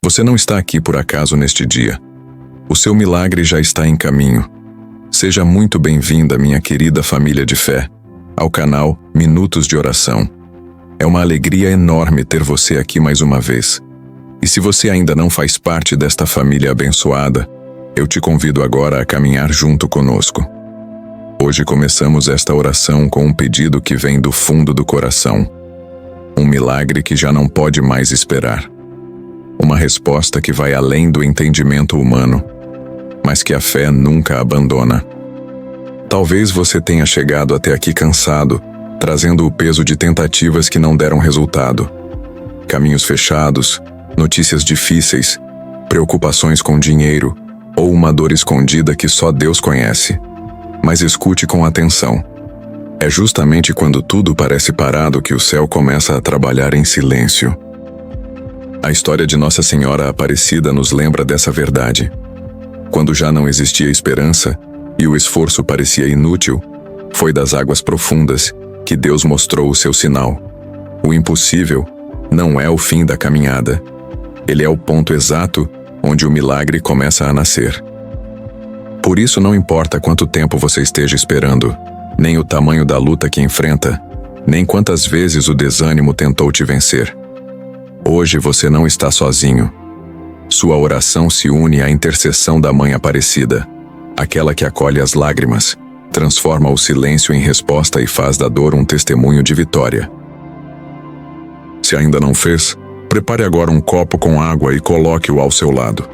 Você não está aqui por acaso neste dia. O seu milagre já está em caminho. Seja muito bem-vinda, minha querida família de fé, ao canal Minutos de Oração. É uma alegria enorme ter você aqui mais uma vez. E se você ainda não faz parte desta família abençoada, eu te convido agora a caminhar junto conosco. Hoje começamos esta oração com um pedido que vem do fundo do coração. Um milagre que já não pode mais esperar. Uma resposta que vai além do entendimento humano, mas que a fé nunca abandona. Talvez você tenha chegado até aqui cansado, trazendo o peso de tentativas que não deram resultado. Caminhos fechados, notícias difíceis, preocupações com dinheiro ou uma dor escondida que só Deus conhece. Mas escute com atenção. É justamente quando tudo parece parado que o céu começa a trabalhar em silêncio. A história de Nossa Senhora Aparecida nos lembra dessa verdade. Quando já não existia esperança e o esforço parecia inútil, foi das águas profundas que Deus mostrou o seu sinal. O impossível não é o fim da caminhada. Ele é o ponto exato onde o milagre começa a nascer. Por isso não importa quanto tempo você esteja esperando, nem o tamanho da luta que enfrenta, nem quantas vezes o desânimo tentou te vencer. Hoje você não está sozinho. Sua oração se une à intercessão da Mãe Aparecida, aquela que acolhe as lágrimas, transforma o silêncio em resposta e faz da dor um testemunho de vitória. Se ainda não fez, prepare agora um copo com água e coloque-o ao seu lado.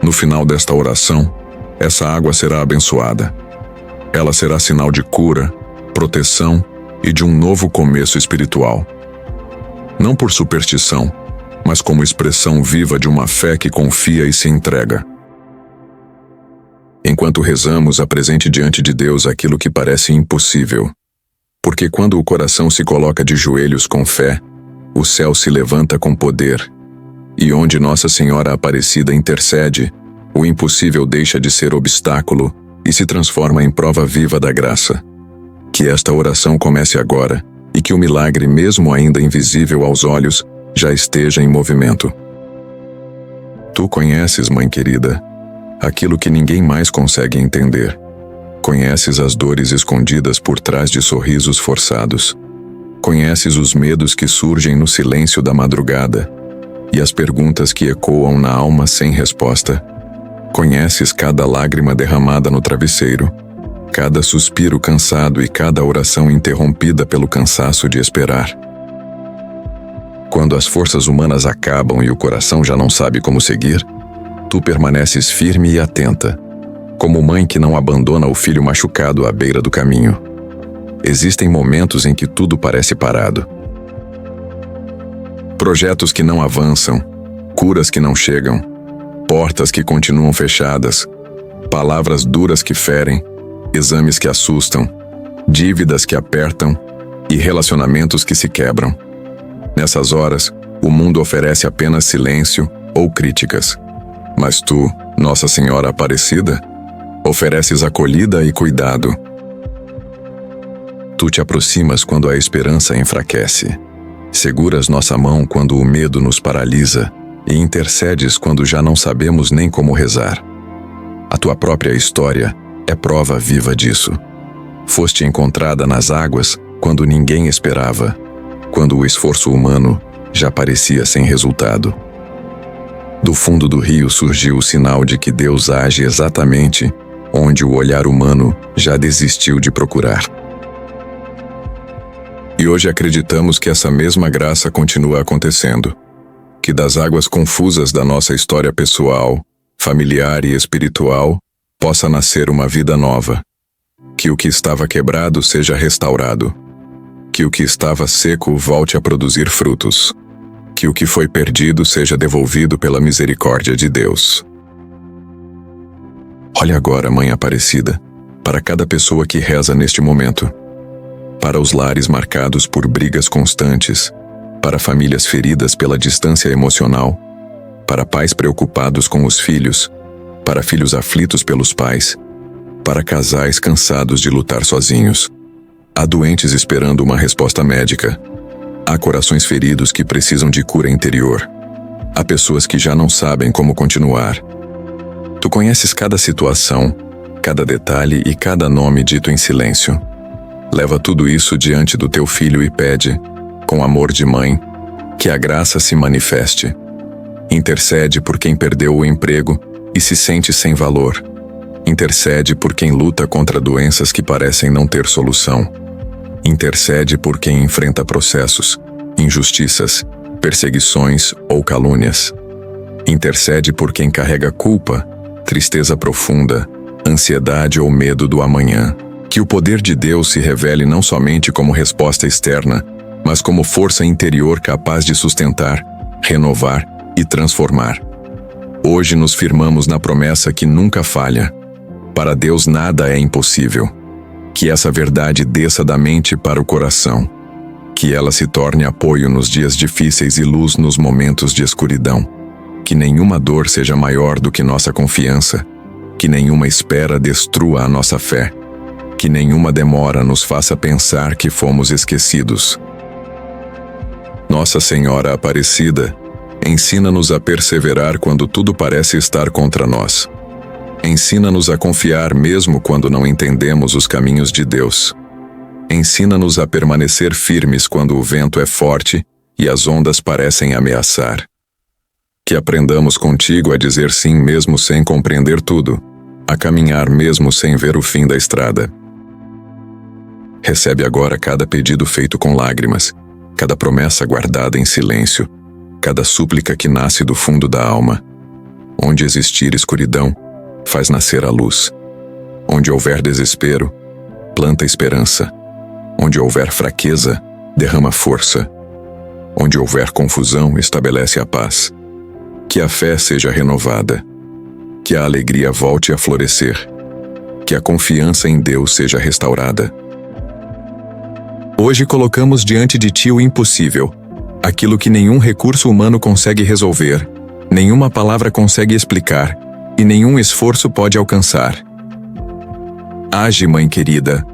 No final desta oração, essa água será abençoada. Ela será sinal de cura, proteção e de um novo começo espiritual. Não por superstição, mas como expressão viva de uma fé que confia e se entrega. Enquanto rezamos, apresente diante de Deus aquilo que parece impossível. Porque quando o coração se coloca de joelhos com fé, o céu se levanta com poder. E onde Nossa Senhora Aparecida intercede, o impossível deixa de ser obstáculo e se transforma em prova viva da graça. Que esta oração comece agora e que o milagre, mesmo ainda invisível aos olhos, já esteja em movimento. Tu conheces, Mãe querida, aquilo que ninguém mais consegue entender. Conheces as dores escondidas por trás de sorrisos forçados. Conheces os medos que surgem no silêncio da madrugada e as perguntas que ecoam na alma sem resposta. Conheces cada lágrima derramada no travesseiro, cada suspiro cansado e cada oração interrompida pelo cansaço de esperar. Quando as forças humanas acabam e o coração já não sabe como seguir, tu permaneces firme e atenta, como mãe que não abandona o filho machucado à beira do caminho. Existem momentos em que tudo parece parado. Projetos que não avançam, curas que não chegam, portas que continuam fechadas, palavras duras que ferem, exames que assustam, dívidas que apertam e relacionamentos que se quebram. Nessas horas, o mundo oferece apenas silêncio ou críticas. Mas tu, Nossa Senhora Aparecida, ofereces acolhida e cuidado. Tu te aproximas quando a esperança enfraquece. Seguras nossa mão quando o medo nos paralisa e intercedes quando já não sabemos nem como rezar. A tua própria história é prova viva disso. Foste encontrada nas águas quando ninguém esperava, quando o esforço humano já parecia sem resultado. Do fundo do rio surgiu o sinal de que Deus age exatamente onde o olhar humano já desistiu de procurar. E hoje acreditamos que essa mesma graça continua acontecendo, que das águas confusas da nossa história pessoal, familiar e espiritual, possa nascer uma vida nova, que o que estava quebrado seja restaurado, que o que estava seco volte a produzir frutos, que o que foi perdido seja devolvido pela misericórdia de Deus. Olhe agora, Mãe Aparecida, para cada pessoa que reza neste momento, para os lares marcados por brigas constantes, para famílias feridas pela distância emocional, para pais preocupados com os filhos, para filhos aflitos pelos pais, para casais cansados de lutar sozinhos. Há doentes esperando uma resposta médica. Há corações feridos que precisam de cura interior. Há pessoas que já não sabem como continuar. Tu conheces cada situação, cada detalhe e cada nome dito em silêncio. Leva tudo isso diante do teu filho e pede, com amor de mãe, que a graça se manifeste. Intercede por quem perdeu o emprego e se sente sem valor. Intercede por quem luta contra doenças que parecem não ter solução. Intercede por quem enfrenta processos, injustiças, perseguições ou calúnias. Intercede por quem carrega culpa, tristeza profunda, ansiedade ou medo do amanhã. Que o poder de Deus se revele não somente como resposta externa, mas como força interior capaz de sustentar, renovar e transformar. Hoje nos firmamos na promessa que nunca falha. Para Deus nada é impossível. Que essa verdade desça da mente para o coração. Que ela se torne apoio nos dias difíceis e luz nos momentos de escuridão. Que nenhuma dor seja maior do que nossa confiança. Que nenhuma espera destrua a nossa fé. Que nenhuma demora nos faça pensar que fomos esquecidos. Nossa Senhora Aparecida, ensina-nos a perseverar quando tudo parece estar contra nós. Ensina-nos a confiar mesmo quando não entendemos os caminhos de Deus. Ensina-nos a permanecer firmes quando o vento é forte e as ondas parecem ameaçar. Que aprendamos contigo a dizer sim mesmo sem compreender tudo, a caminhar mesmo sem ver o fim da estrada. Recebe agora cada pedido feito com lágrimas, cada promessa guardada em silêncio, cada súplica que nasce do fundo da alma. Onde existir escuridão, faz nascer a luz. Onde houver desespero, planta esperança. Onde houver fraqueza, derrama força. Onde houver confusão, estabelece a paz. Que a fé seja renovada. Que a alegria volte a florescer. Que a confiança em Deus seja restaurada. Hoje colocamos diante de ti o impossível, aquilo que nenhum recurso humano consegue resolver, nenhuma palavra consegue explicar e nenhum esforço pode alcançar. Age, Mãe querida,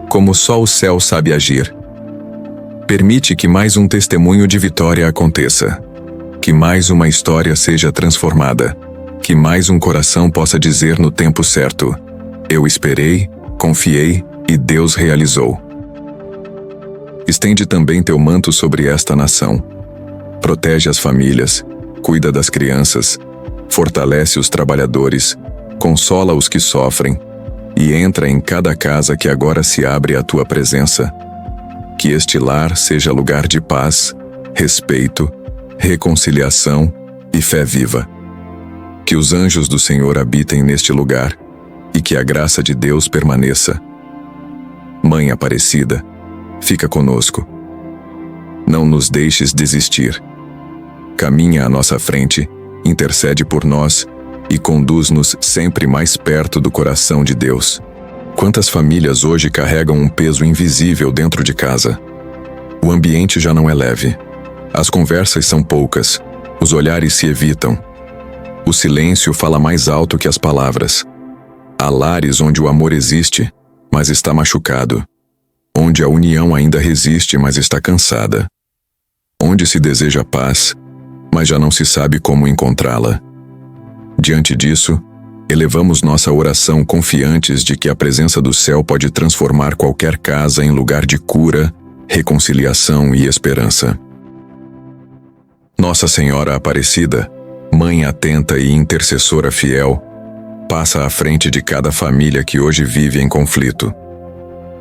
como só o céu sabe agir. Permite que mais um testemunho de vitória aconteça, que mais uma história seja transformada, que mais um coração possa dizer no tempo certo: eu esperei, confiei e Deus realizou. Estende também teu manto sobre esta nação. Protege as famílias, cuida das crianças, fortalece os trabalhadores, consola os que sofrem e entra em cada casa que agora se abre à tua presença. Que este lar seja lugar de paz, respeito, reconciliação e fé viva. Que os anjos do Senhor habitem neste lugar e que a graça de Deus permaneça. Mãe Aparecida, fica conosco. Não nos deixes desistir. Caminha à nossa frente, intercede por nós e conduz-nos sempre mais perto do coração de Deus. Quantas famílias hoje carregam um peso invisível dentro de casa? O ambiente já não é leve. As conversas são poucas, os olhares se evitam. O silêncio fala mais alto que as palavras. Há lares onde o amor existe, mas está machucado. Onde a união ainda resiste, mas está cansada. Onde se deseja paz, mas já não se sabe como encontrá-la. Diante disso, elevamos nossa oração confiantes de que a presença do céu pode transformar qualquer casa em lugar de cura, reconciliação e esperança. Nossa Senhora Aparecida, Mãe atenta e intercessora fiel, passa à frente de cada família que hoje vive em conflito.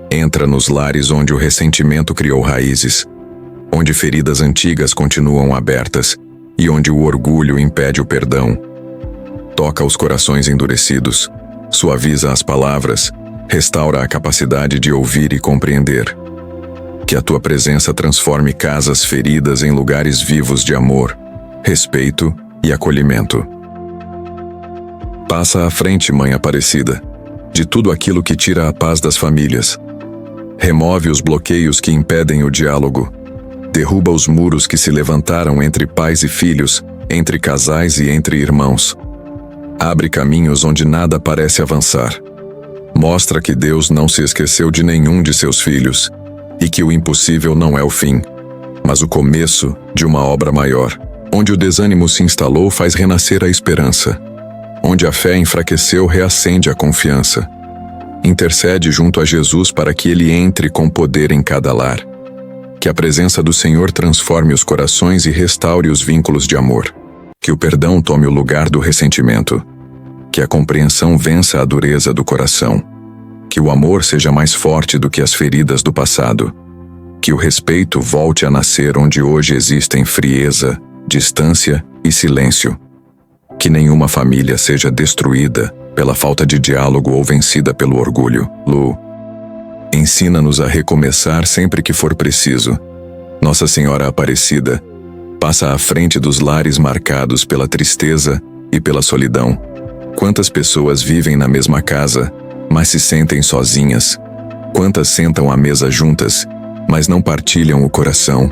Entra nos lares onde o ressentimento criou raízes, onde feridas antigas continuam abertas e onde o orgulho impede o perdão. Toca os corações endurecidos, suaviza as palavras, restaura a capacidade de ouvir e compreender. Que a tua presença transforme casas feridas em lugares vivos de amor, respeito e acolhimento. Passa à frente, Mãe Aparecida, de tudo aquilo que tira a paz das famílias. Remove os bloqueios que impedem o diálogo. Derruba os muros que se levantaram entre pais e filhos, entre casais e entre irmãos. Abre caminhos onde nada parece avançar. Mostra que Deus não se esqueceu de nenhum de seus filhos e que o impossível não é o fim, mas o começo de uma obra maior, Onde o desânimo se instalou, faz renascer a esperança. Onde a fé enfraqueceu, reacende a confiança. Intercede junto a Jesus para que ele entre com poder em cada lar. Que a presença do Senhor transforme os corações e restaure os vínculos de amor. Que o perdão tome o lugar do ressentimento. Que a compreensão vença a dureza do coração. Que o amor seja mais forte do que as feridas do passado. Que o respeito volte a nascer onde hoje existem frieza, distância e silêncio. Que nenhuma família seja destruída pela falta de diálogo ou vencida pelo orgulho. Lu, ensina-nos a recomeçar sempre que for preciso. Nossa Senhora Aparecida, passa à frente dos lares marcados pela tristeza e pela solidão. Quantas pessoas vivem na mesma casa, mas se sentem sozinhas? Quantas sentam à mesa juntas, mas não partilham o coração?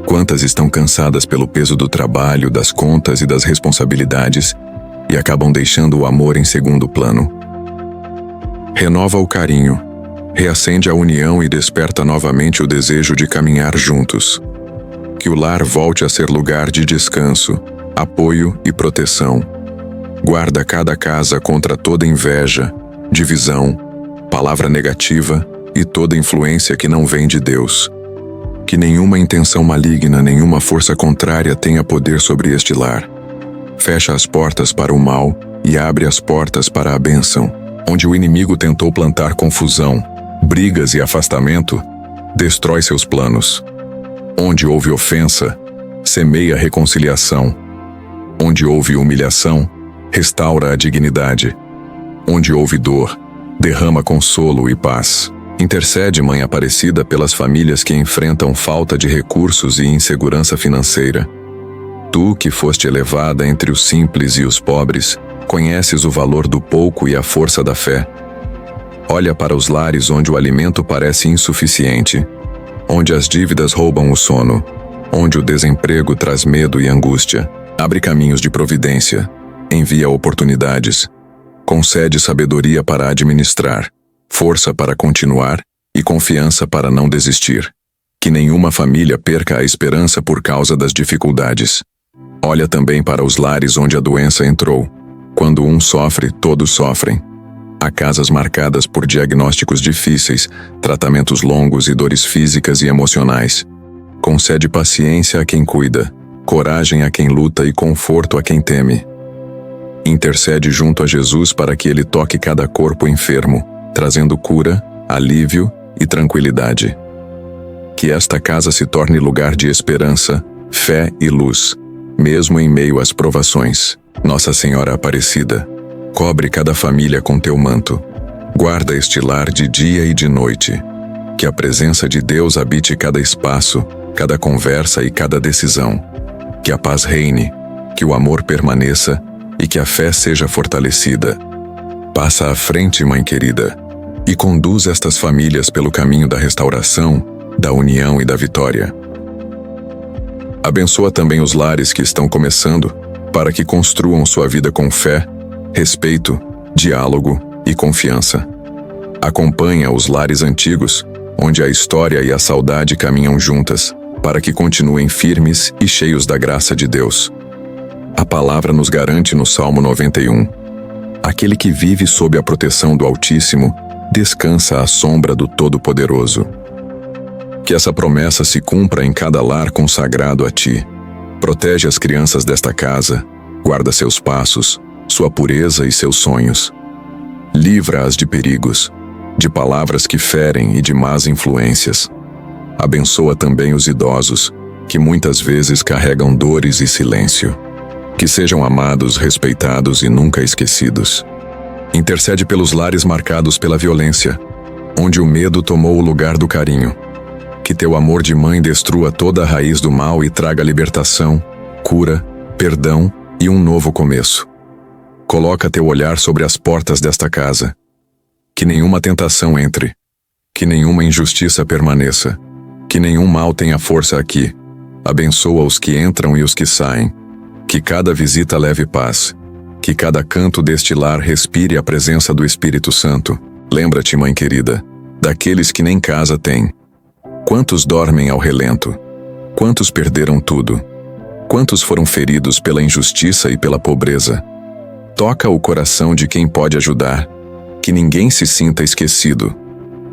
Quantas estão cansadas pelo peso do trabalho, das contas e das responsabilidades e acabam deixando o amor em segundo plano? Renova o carinho, reacende a união e desperta novamente o desejo de caminhar juntos. Que o lar volte a ser lugar de descanso, apoio e proteção. Guarda cada casa contra toda inveja, divisão, palavra negativa e toda influência que não vem de Deus. Que nenhuma intenção maligna, nenhuma força contrária tenha poder sobre este lar. Fecha as portas para o mal e abre as portas para a bênção. Onde o inimigo tentou plantar confusão, brigas e afastamento, destrói seus planos. Onde houve ofensa, semeia reconciliação. Onde houve humilhação, restaura a dignidade. Onde houve dor, derrama consolo e paz. Intercede, Mãe Aparecida, pelas famílias que enfrentam falta de recursos e insegurança financeira. Tu, que foste elevada entre os simples e os pobres, conheces o valor do pouco e a força da fé. Olha para os lares onde o alimento parece insuficiente, onde as dívidas roubam o sono, onde o desemprego traz medo e angústia. Abre caminhos de providência, envia oportunidades, concede sabedoria para administrar, força para continuar e confiança para não desistir. Que nenhuma família perca a esperança por causa das dificuldades. Olha também para os lares onde a doença entrou. Quando um sofre, todos sofrem. Há casas marcadas por diagnósticos difíceis, tratamentos longos e dores físicas e emocionais. Concede paciência a quem cuida, coragem a quem luta e conforto a quem teme. Intercede junto a Jesus para que ele toque cada corpo enfermo, trazendo cura, alívio e tranquilidade. Que esta casa se torne lugar de esperança, fé e luz, mesmo em meio às provações. Nossa Senhora Aparecida, cobre cada família com teu manto. Guarda este lar de dia e de noite. Que a presença de Deus habite cada espaço, cada conversa e cada decisão. Que a paz reine, que o amor permaneça e que a fé seja fortalecida. Passa à frente, Mãe querida, e conduz estas famílias pelo caminho da restauração, da união e da vitória. Abençoa também os lares que estão começando, para que construam sua vida com fé, respeito, diálogo e confiança. Acompanha os lares antigos, onde a história e a saudade caminham juntas, para que continuem firmes e cheios da graça de Deus. A palavra nos garante no Salmo 91: aquele que vive sob a proteção do Altíssimo, descansa à sombra do Todo-Poderoso. Que essa promessa se cumpra em cada lar consagrado a Ti. Protege as crianças desta casa, guarda seus passos, sua pureza e seus sonhos. Livra-as de perigos, de palavras que ferem e de más influências. Abençoa também os idosos, que muitas vezes carregam dores e silêncio. Que sejam amados, respeitados e nunca esquecidos. Intercede pelos lares marcados pela violência, onde o medo tomou o lugar do carinho. Que teu amor de mãe destrua toda a raiz do mal e traga libertação, cura, perdão e um novo começo. Coloca teu olhar sobre as portas desta casa. Que nenhuma tentação entre, que nenhuma injustiça permaneça, que nenhum mal tenha força aqui. Abençoa os que entram e os que saem. Que cada visita leve paz. Que cada canto deste lar respire a presença do Espírito Santo. Lembra-te, Mãe querida, daqueles que nem casa têm. Quantos dormem ao relento? Quantos perderam tudo? Quantos foram feridos pela injustiça e pela pobreza? Toca o coração de quem pode ajudar, que ninguém se sinta esquecido,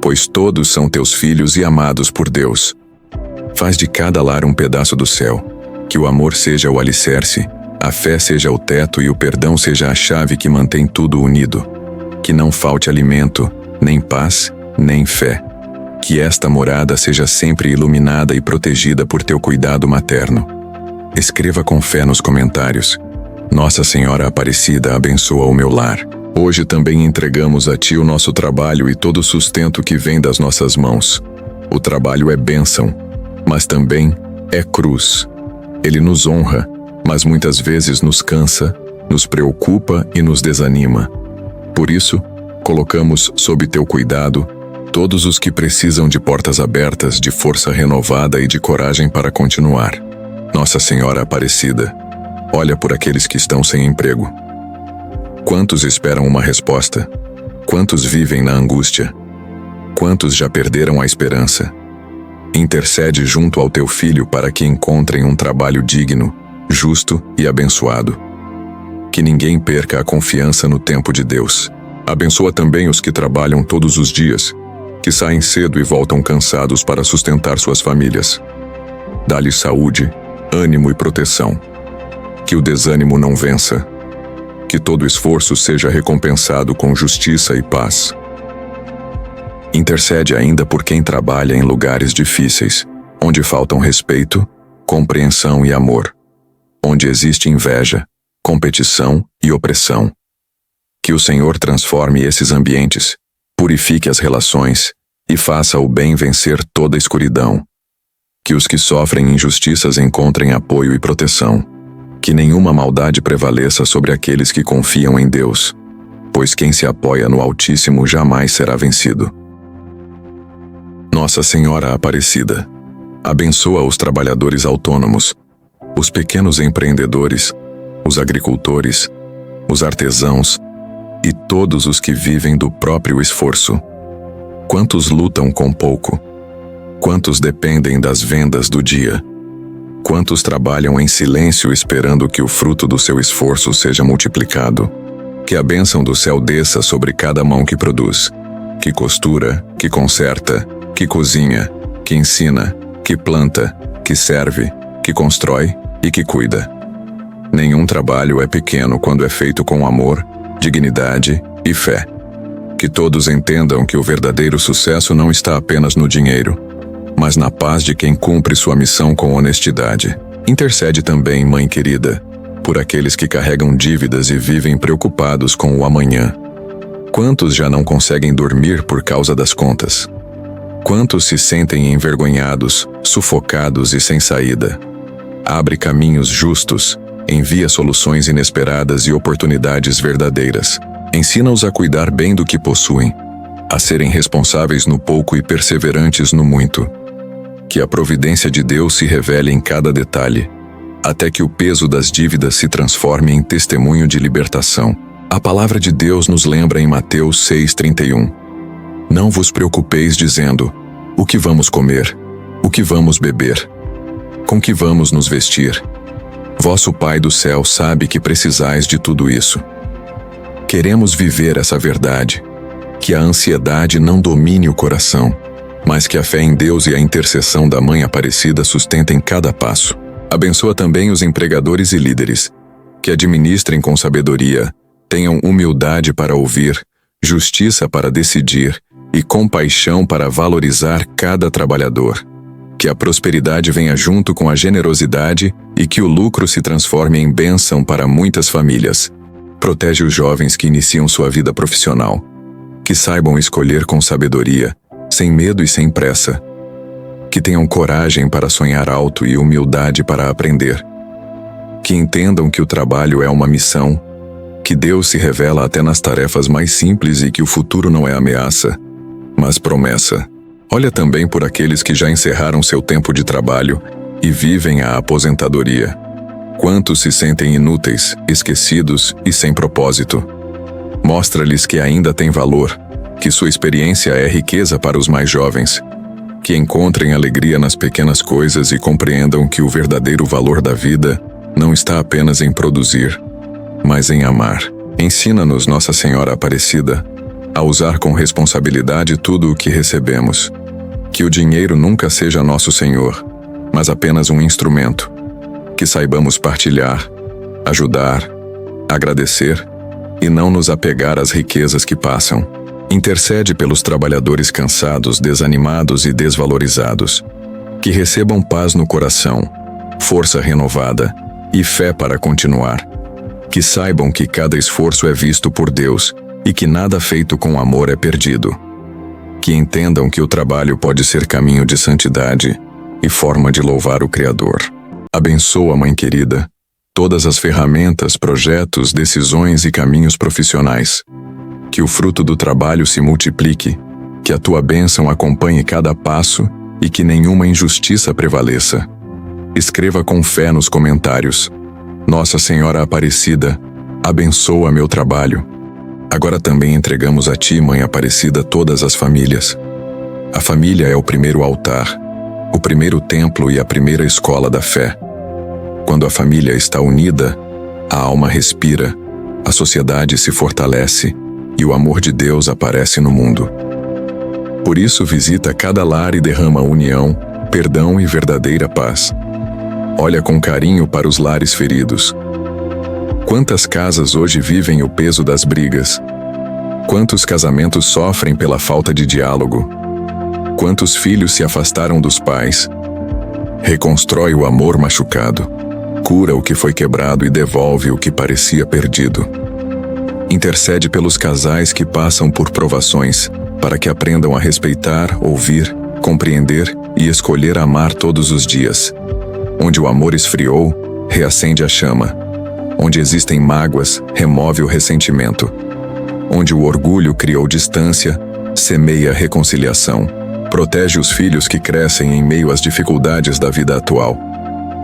pois todos são teus filhos e amados por Deus. Faz de cada lar um pedaço do céu, que o amor seja o alicerce, a fé seja o teto e o perdão seja a chave que mantém tudo unido. Que não falte alimento, nem paz, nem fé. Que esta morada seja sempre iluminada e protegida por teu cuidado materno. Escreva com fé nos comentários: Nossa Senhora Aparecida abençoa o meu lar. Hoje também entregamos a Ti o nosso trabalho e todo o sustento que vem das nossas mãos. O trabalho é bênção, mas também é cruz. Ele nos honra, mas muitas vezes nos cansa, nos preocupa e nos desanima. Por isso, colocamos sob Teu cuidado todos os que precisam de portas abertas, de força renovada e de coragem para continuar. Nossa Senhora Aparecida, olha por aqueles que estão sem emprego. Quantos esperam uma resposta? Quantos vivem na angústia? Quantos já perderam a esperança? Intercede junto ao Teu Filho para que encontrem um trabalho digno, justo e abençoado. Que ninguém perca a confiança no tempo de Deus. Abençoa também os que trabalham todos os dias, que saem cedo e voltam cansados para sustentar suas famílias. Dá-lhes saúde, ânimo e proteção. Que o desânimo não vença. Que todo esforço seja recompensado com justiça e paz. Intercede ainda por quem trabalha em lugares difíceis, onde faltam respeito, compreensão e amor, onde existe inveja, competição e opressão. Que o Senhor transforme esses ambientes, purifique as relações e faça o bem vencer toda a escuridão. Que os que sofrem injustiças encontrem apoio e proteção. Que nenhuma maldade prevaleça sobre aqueles que confiam em Deus, pois quem se apoia no Altíssimo jamais será vencido. Nossa Senhora Aparecida, abençoa os trabalhadores autônomos, os pequenos empreendedores, os agricultores, os artesãos e todos os que vivem do próprio esforço. Quantos lutam com pouco? Quantos dependem das vendas do dia? Quantos trabalham em silêncio esperando que o fruto do seu esforço seja multiplicado? Que a bênção do céu desça sobre cada mão que produz, que costura, que conserta, que cozinha, que ensina, que planta, que serve, que constrói e que cuida. Nenhum trabalho é pequeno quando é feito com amor, dignidade e fé. Que todos entendam que o verdadeiro sucesso não está apenas no dinheiro, mas na paz de quem cumpre sua missão com honestidade. Intercede também, Mãe querida, por aqueles que carregam dívidas e vivem preocupados com o amanhã. Quantos já não conseguem dormir por causa das contas? Quantos se sentem envergonhados, sufocados e sem saída? Abre caminhos justos, envia soluções inesperadas e oportunidades verdadeiras. Ensina-os a cuidar bem do que possuem, a serem responsáveis no pouco e perseverantes no muito. Que a providência de Deus se revele em cada detalhe, até que o peso das dívidas se transforme em testemunho de libertação. A palavra de Deus nos lembra em Mateus 6,31. Não vos preocupeis dizendo: o que vamos comer? O que vamos beber? Com que vamos nos vestir? Vosso Pai do céu sabe que precisais de tudo isso. Queremos viver essa verdade, que a ansiedade não domine o coração, mas que a fé em Deus e a intercessão da Mãe Aparecida sustentem cada passo. Abençoa também os empregadores e líderes, que administrem com sabedoria, tenham humildade para ouvir, justiça para decidir e compaixão para valorizar cada trabalhador. Que a prosperidade venha junto com a generosidade e que o lucro se transforme em bênção para muitas famílias. Protege os jovens que iniciam sua vida profissional, que saibam escolher com sabedoria, sem medo e sem pressa. Que tenham coragem para sonhar alto e humildade para aprender. Que entendam que o trabalho é uma missão, que Deus se revela até nas tarefas mais simples e que o futuro não é ameaça, mas promessa. Olha também por aqueles que já encerraram seu tempo de trabalho e vivem a aposentadoria. Quantos se sentem inúteis, esquecidos e sem propósito? Mostra-lhes que ainda tem valor, que sua experiência é riqueza para os mais jovens, que encontrem alegria nas pequenas coisas e compreendam que o verdadeiro valor da vida não está apenas em produzir, mas em amar. Ensina-nos, Nossa Senhora Aparecida, a usar com responsabilidade tudo o que recebemos. Que o dinheiro nunca seja nosso Senhor, mas apenas um instrumento. Que saibamos partilhar, ajudar, agradecer e não nos apegar às riquezas que passam. Intercede pelos trabalhadores cansados, desanimados e desvalorizados. Que recebam paz no coração, força renovada e fé para continuar. Que saibam que cada esforço é visto por Deus e que nada feito com amor é perdido. Que entendam que o trabalho pode ser caminho de santidade e forma de louvar o Criador. Abençoa, Mãe querida, todas as ferramentas, projetos, decisões e caminhos profissionais. Que o fruto do trabalho se multiplique, que a tua bênção acompanhe cada passo e que nenhuma injustiça prevaleça. Escreva com fé nos comentários: Nossa Senhora Aparecida, abençoa meu trabalho. Agora também entregamos a ti, Mãe Aparecida, todas as famílias. A família é o primeiro altar, o primeiro templo e a primeira escola da fé. Quando a família está unida, a alma respira, a sociedade se fortalece e o amor de Deus aparece no mundo. Por isso, visita cada lar e derrama união, perdão e verdadeira paz. Olha com carinho para os lares feridos. Quantas casas hoje vivem o peso das brigas? Quantos casamentos sofrem pela falta de diálogo? Quantos filhos se afastaram dos pais? Reconstrói o amor machucado, cura o que foi quebrado e devolve o que parecia perdido. Intercede pelos casais que passam por provações, para que aprendam a respeitar, ouvir, compreender e escolher amar todos os dias. Onde o amor esfriou, reacende a chama. Onde existem mágoas, remove o ressentimento. Onde o orgulho criou distância, semeia reconciliação. Protege os filhos que crescem em meio às dificuldades da vida atual.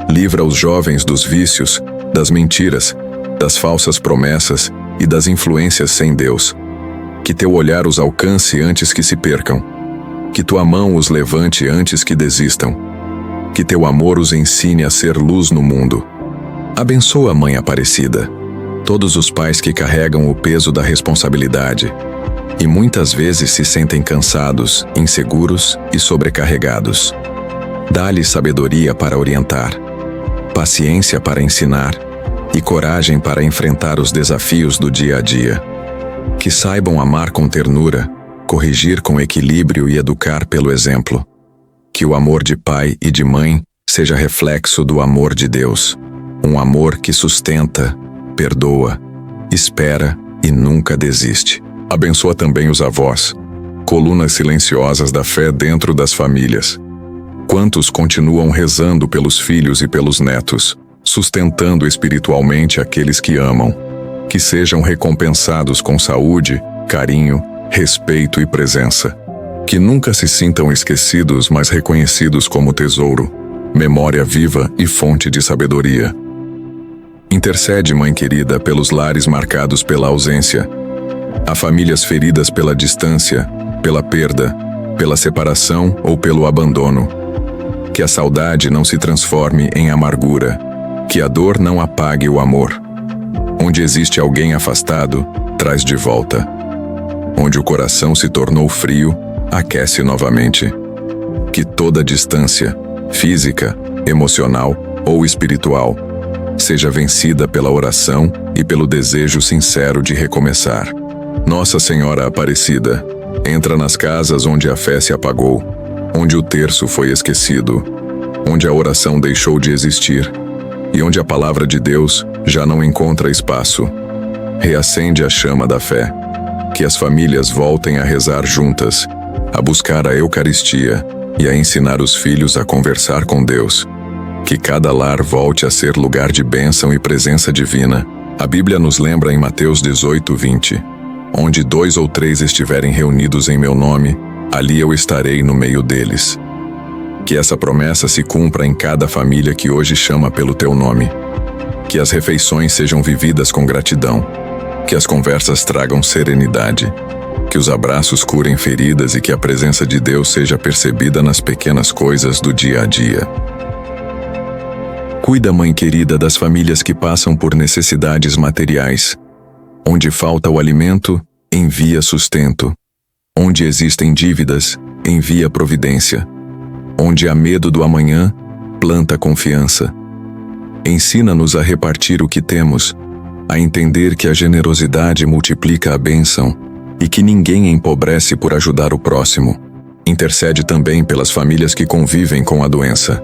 Livra os jovens dos vícios, das mentiras, das falsas promessas e das influências sem Deus. Que teu olhar os alcance antes que se percam. Que tua mão os levante antes que desistam. Que teu amor os ensine a ser luz no mundo. Abençoa, Mãe Aparecida, todos os pais que carregam o peso da responsabilidade e muitas vezes se sentem cansados, inseguros e sobrecarregados. Dá-lhes sabedoria para orientar, paciência para ensinar e coragem para enfrentar os desafios do dia a dia. Que saibam amar com ternura, corrigir com equilíbrio e educar pelo exemplo. Que o amor de pai e de mãe seja reflexo do amor de Deus. Um amor que sustenta, perdoa, espera e nunca desiste. Abençoa também os avós, colunas silenciosas da fé dentro das famílias. Quantos continuam rezando pelos filhos e pelos netos, sustentando espiritualmente aqueles que amam. Que sejam recompensados com saúde, carinho, respeito e presença. Que nunca se sintam esquecidos, mas reconhecidos como tesouro, memória viva e fonte de sabedoria. Intercede, Mãe querida, pelos lares marcados pela ausência. Há famílias feridas pela distância, pela perda, pela separação ou pelo abandono. Que a saudade não se transforme em amargura, que a dor não apague o amor. Onde existe alguém afastado, traz de volta. Onde o coração se tornou frio, aquece novamente. Que toda distância, física, emocional ou espiritual, seja vencida pela oração e pelo desejo sincero de recomeçar. Nossa Senhora Aparecida, entra nas casas onde a fé se apagou, onde o terço foi esquecido, onde a oração deixou de existir e onde a palavra de Deus já não encontra espaço. Reacende a chama da fé, que as famílias voltem a rezar juntas, a buscar a Eucaristia e a ensinar os filhos a conversar com Deus. Que cada lar volte a ser lugar de bênção e presença divina. A Bíblia nos lembra em Mateus 18:20, onde 2 ou 3 estiverem reunidos em meu nome, ali eu estarei no meio deles. Que essa promessa se cumpra em cada família que hoje chama pelo teu nome. Que as refeições sejam vividas com gratidão. Que as conversas tragam serenidade. Que os abraços curem feridas e que a presença de Deus seja percebida nas pequenas coisas do dia a dia. Cuida, mãe querida, das famílias que passam por necessidades materiais. Onde falta o alimento, envia sustento. Onde existem dívidas, envia providência. Onde há medo do amanhã, planta confiança. Ensina-nos a repartir o que temos, a entender que a generosidade multiplica a bênção e que ninguém empobrece por ajudar o próximo. Intercede também pelas famílias que convivem com a doença.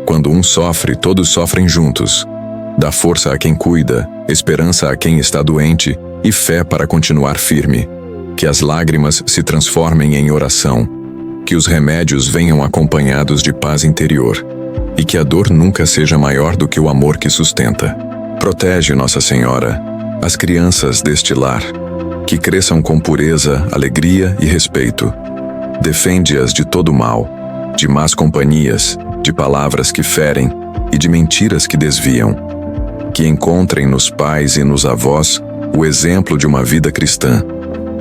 Quando um sofre, todos sofrem juntos. Dá força a quem cuida, esperança a quem está doente e fé para continuar firme. Que as lágrimas se transformem em oração. Que os remédios venham acompanhados de paz interior. E que a dor nunca seja maior do que o amor que sustenta. Protege, Nossa Senhora, as crianças deste lar. Que cresçam com pureza, alegria e respeito. Defende-as de todo mal, de más companhias, de palavras que ferem e de mentiras que desviam. Que encontrem nos pais e nos avós o exemplo de uma vida cristã.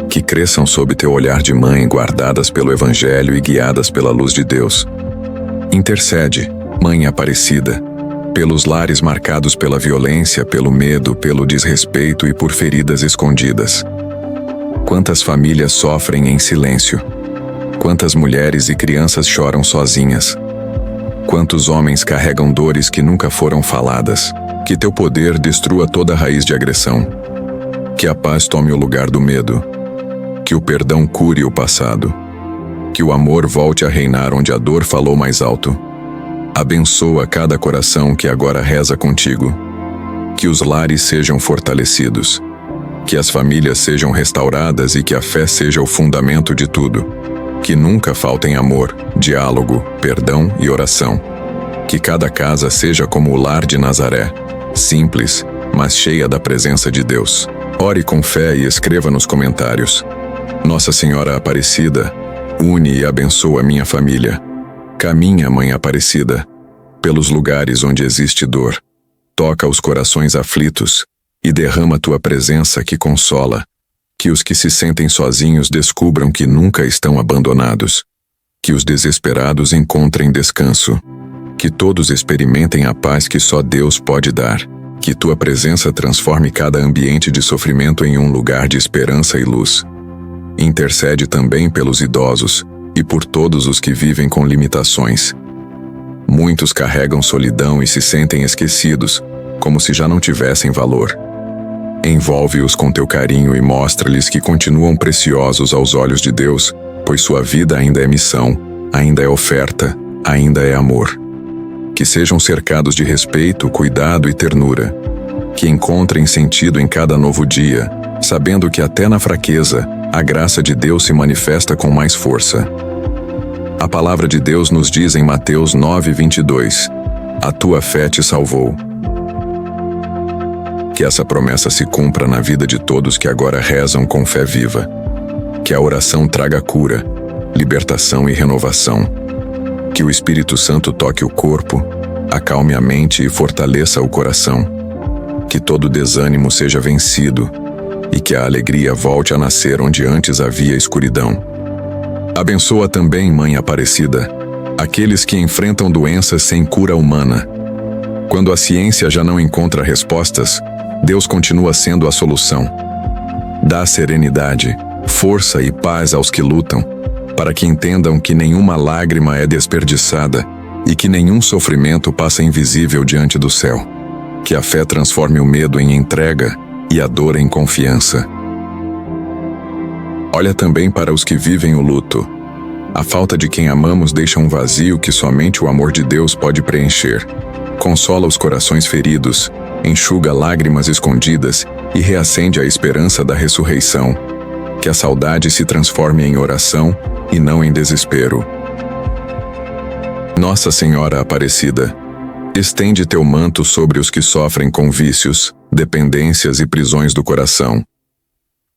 Que cresçam sob teu olhar de mãe, guardadas pelo Evangelho e guiadas pela luz de Deus. Intercede, Mãe Aparecida, pelos lares marcados pela violência, pelo medo, pelo desrespeito e por feridas escondidas. Quantas famílias sofrem em silêncio? Quantas mulheres e crianças choram sozinhas? Quantos homens carregam dores que nunca foram faladas? Que teu poder destrua toda raiz de agressão. Que a paz tome o lugar do medo. Que o perdão cure o passado. Que o amor volte a reinar onde a dor falou mais alto. Abençoa cada coração que agora reza contigo. Que os lares sejam fortalecidos. Que as famílias sejam restauradas e que a fé seja o fundamento de tudo. Que nunca faltem amor, diálogo, perdão e oração. Que cada casa seja como o lar de Nazaré, simples, mas cheia da presença de Deus. Ore com fé e escreva nos comentários: Nossa Senhora Aparecida, une e abençoa minha família. Caminha, Mãe Aparecida, pelos lugares onde existe dor. Toca os corações aflitos e derrama tua presença que consola. Que os que se sentem sozinhos descubram que nunca estão abandonados. Que os desesperados encontrem descanso. Que todos experimentem a paz que só Deus pode dar. Que tua presença transforme cada ambiente de sofrimento em um lugar de esperança e luz. Intercede também pelos idosos e por todos os que vivem com limitações. Muitos carregam solidão e se sentem esquecidos, como se já não tivessem valor. Envolve-os com teu carinho e mostra-lhes que continuam preciosos aos olhos de Deus, pois sua vida ainda é missão, ainda é oferta, ainda é amor. Que sejam cercados de respeito, cuidado e ternura. Que encontrem sentido em cada novo dia, sabendo que até na fraqueza, a graça de Deus se manifesta com mais força. A palavra de Deus nos diz em Mateus 9:22, a tua fé te salvou. Que essa promessa se cumpra na vida de todos que agora rezam com fé viva. Que a oração traga cura, libertação e renovação. Que o Espírito Santo toque o corpo, acalme a mente e fortaleça o coração. Que todo desânimo seja vencido e que a alegria volte a nascer onde antes havia escuridão. Abençoa também, Mãe Aparecida, aqueles que enfrentam doenças sem cura humana. Quando a ciência já não encontra respostas, Deus continua sendo a solução. Dá serenidade, força e paz aos que lutam, para que entendam que nenhuma lágrima é desperdiçada e que nenhum sofrimento passa invisível diante do céu. Que a fé transforme o medo em entrega e a dor em confiança. Olha também para os que vivem o luto. A falta de quem amamos deixa um vazio que somente o amor de Deus pode preencher. Consola os corações feridos, enxuga lágrimas escondidas e reacende a esperança da ressurreição. Que a saudade se transforme em oração e não em desespero. Nossa Senhora Aparecida, estende teu manto sobre os que sofrem com vícios, dependências e prisões do coração.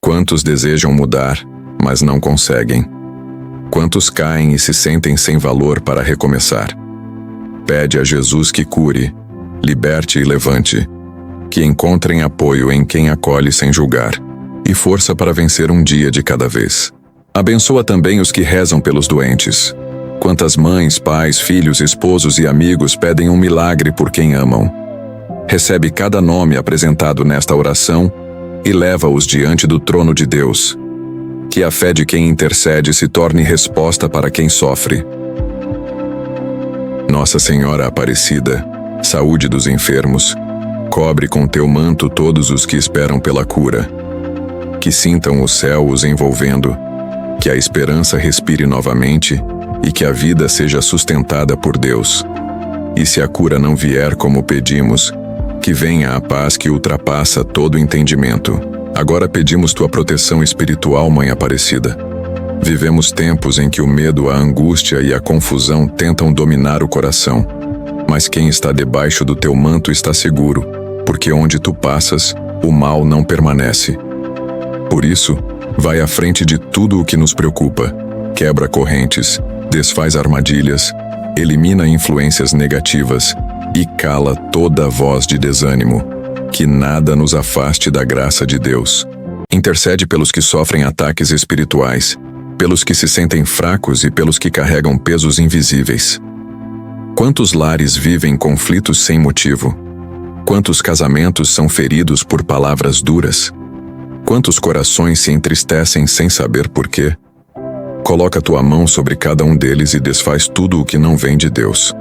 Quantos desejam mudar, mas não conseguem? Quantos caem e se sentem sem valor para recomeçar? Pede a Jesus que cure, liberte e levante. Que encontrem apoio em quem acolhe sem julgar e e força para vencer um dia de cada vez. Abençoa também os que rezam pelos doentes. Quantas mães, pais, filhos, esposos e amigos pedem um milagre por quem amam. Recebe cada nome apresentado nesta oração e leva-os diante do trono de Deus. Que a fé de quem intercede se torne resposta para quem sofre. Nossa Senhora Aparecida, saúde dos enfermos, cobre com teu manto todos os que esperam pela cura. Que sintam o céu os envolvendo, que a esperança respire novamente e que a vida seja sustentada por Deus. E se a cura não vier como pedimos, que venha a paz que ultrapassa todo entendimento. Agora pedimos tua proteção espiritual, Mãe Aparecida. Vivemos tempos em que o medo, a angústia e a confusão tentam dominar o coração. Mas quem está debaixo do teu manto está seguro, porque onde tu passas, o mal não permanece. Por isso, vai à frente de tudo o que nos preocupa, quebra correntes, desfaz armadilhas, elimina influências negativas e cala toda voz de desânimo. Que nada nos afaste da graça de Deus. Intercede pelos que sofrem ataques espirituais, pelos que se sentem fracos e pelos que carregam pesos invisíveis. Quantos lares vivem conflitos sem motivo? Quantos casamentos são feridos por palavras duras? Quantos corações se entristecem sem saber por quê? Coloca tua mão sobre cada um deles e desfaz tudo o que não vem de Deus.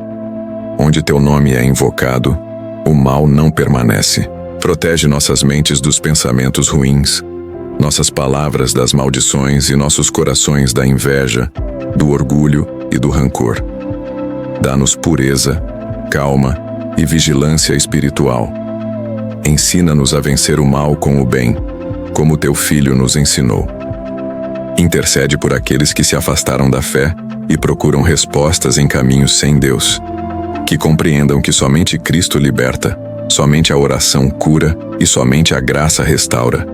Onde teu nome é invocado, o mal não permanece. Protege nossas mentes dos pensamentos ruins, nossas palavras das maldições e nossos corações da inveja, do orgulho e do rancor. Dá-nos pureza, calma e vigilância espiritual. Ensina-nos a vencer o mal com o bem, como teu Filho nos ensinou. Intercede por aqueles que se afastaram da fé e procuram respostas em caminhos sem Deus. Que compreendam que somente Cristo liberta, somente a oração cura e somente a graça restaura.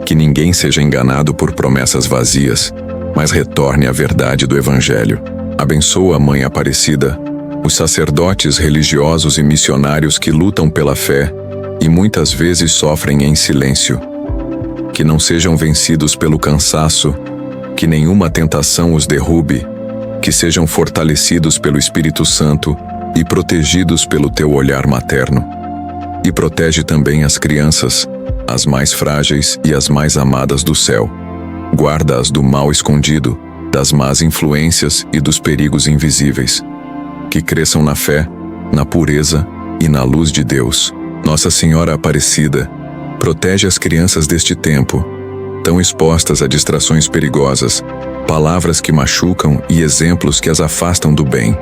Que ninguém seja enganado por promessas vazias, mas retorne à verdade do Evangelho. Abençoa, Mãe Aparecida, os sacerdotes religiosos e missionários que lutam pela fé e muitas vezes sofrem em silêncio. Que não sejam vencidos pelo cansaço, que nenhuma tentação os derrube, que sejam fortalecidos pelo Espírito Santo e protegidos pelo teu olhar materno. E protege também as crianças, as mais frágeis e as mais amadas do céu. Guarda-as do mal escondido, das más influências e dos perigos invisíveis. Que cresçam na fé, na pureza e na luz de Deus. Nossa Senhora Aparecida, protege as crianças deste tempo, tão expostas a distrações perigosas, palavras que machucam e exemplos que as afastam do bem.